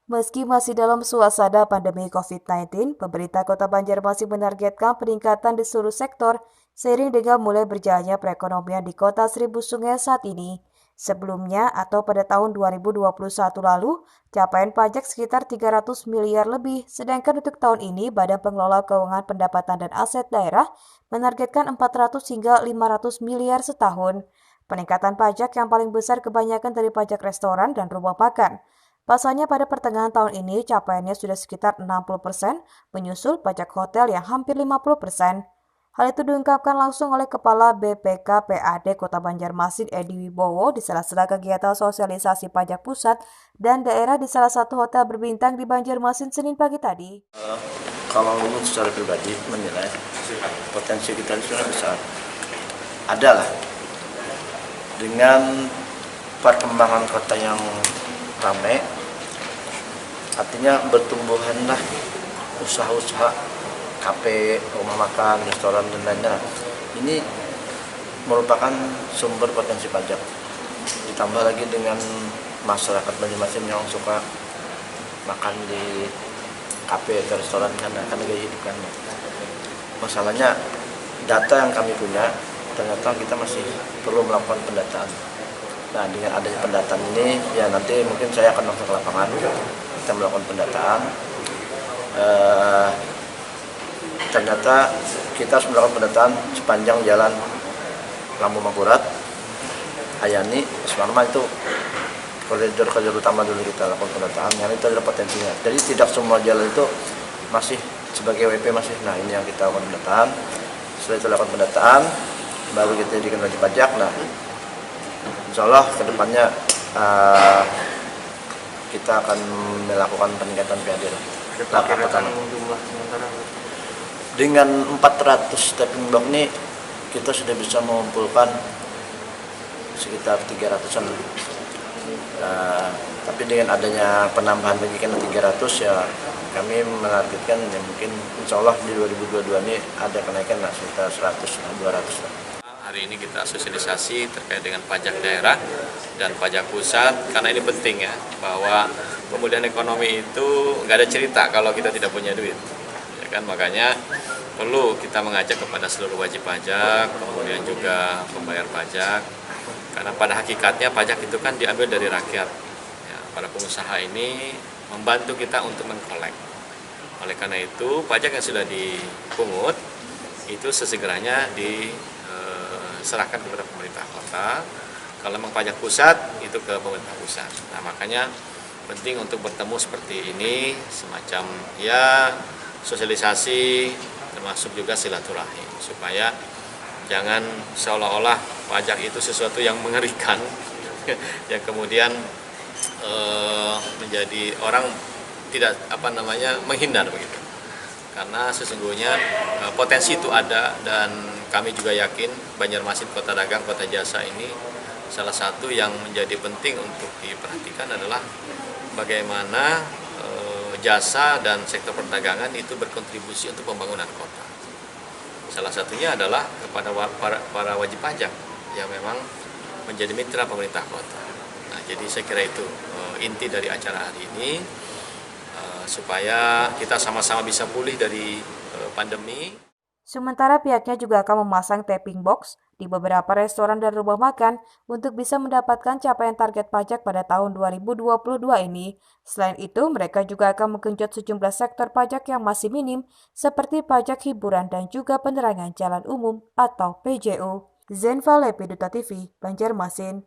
Meski masih dalam suasana pandemi COVID-19, pemerintah Kota Banjarmasin menargetkan peningkatan di seluruh sektor seiring dengan mulai berjalannya perekonomian di Kota Seribu Sungai saat ini. Sebelumnya atau pada tahun 2021 lalu, capaian pajak sekitar 300 miliar lebih, sedangkan untuk tahun ini Badan Pengelola Keuangan Pendapatan dan Aset Daerah menargetkan 400 hingga 500 miliar setahun. Peningkatan pajak yang paling besar kebanyakan dari pajak restoran dan rumah makan. Pasalnya pada pertengahan tahun ini capaiannya sudah sekitar 60%, menyusul pajak hotel yang hampir 50%. Hal itu diungkapkan langsung oleh Kepala BPK-PAD Kota Banjarmasin Edi Wibowo di sela-sela kegiatan sosialisasi pajak pusat dan daerah di salah satu hotel berbintang di Banjarmasin Senin pagi tadi. Kalau umum secara pribadi menilai potensi kita di sana besar. Ada lah. Dengan perkembangan kota yang ramai, artinya bertumbuhanlah usaha-usaha kafe, rumah makan, restoran dan lainnya. Ini merupakan sumber potensi pajak. Ditambah lagi dengan masyarakat Banjarmasin yang suka makan di kafe atau restoran karena gaya hidup kan. Masalahnya data yang kami punya ternyata kita masih perlu melakukan pendataan. Nah, dengan adanya pendataan ini, ya nanti mungkin saya akan masuk ke lapangan, kita melakukan pendataan. Ternyata kita harus melakukan pendataan sepanjang jalan Lampu Mangkurat, Hayani, Sumarma itu koridor utama dulu kita lakukan pendataan, yang itu adalah potensinya. Jadi tidak semua jalan itu masih sebagai WP masih. Nah, ini yang kita lakukan pendataan. Setelah itu lakukan pendataan, baru kita jadikan wajib pajak. Nah, insya Allah kedepannya kita akan melakukan peningkatan PAD. Jumlah sementara Dengan 400 stepping block ini kita sudah bisa mengumpulkan sekitar 300-an. Tapi dengan adanya penambahan lagi kan 300 ya kami menargetkan ya mungkin insya Allah di 2022 ini ada kenaikan sekitar 100-200. Hari ini kita sosialisasi terkait dengan pajak daerah dan pajak pusat karena ini penting ya, bahwa pemulihan ekonomi itu nggak ada cerita kalau kita tidak punya duit, ya kan. Makanya perlu kita mengajak kepada seluruh wajib pajak, kemudian juga pembayar pajak, karena pada hakikatnya pajak itu kan diambil dari rakyat ya. Para pengusaha ini membantu kita untuk mengkolek. Oleh karena itu pajak yang sudah dipungut itu sesegeranya diserahkan kepada pemerintah kota. Kalau memang pajak pusat itu ke pemerintah pusat. Nah, makanya penting untuk bertemu seperti ini, semacam ya sosialisasi termasuk juga silaturahim, supaya jangan seolah-olah pajak itu sesuatu yang mengerikan yang kemudian menjadi orang tidak menghindar begitu. Karena sesungguhnya potensi itu ada, dan kami juga yakin Banjarmasin Kota Dagang Kota Jasa ini salah satu yang menjadi penting untuk diperhatikan adalah bagaimana jasa dan sektor perdagangan itu berkontribusi untuk pembangunan kota. Salah satunya adalah kepada para wajib pajak yang memang menjadi mitra pemerintah kota. Nah, jadi saya kira itu inti dari acara hari ini, supaya kita sama-sama bisa pulih dari pandemi. Sementara pihaknya juga akan memasang tapping box di beberapa restoran dan rumah makan untuk bisa mendapatkan capaian target pajak pada tahun 2022 ini. Selain itu, mereka juga akan menggenjot sejumlah sektor pajak yang masih minim, seperti pajak hiburan dan juga penerangan jalan umum atau PJU. Zenva Lepi Duta TV, Banjarmasin.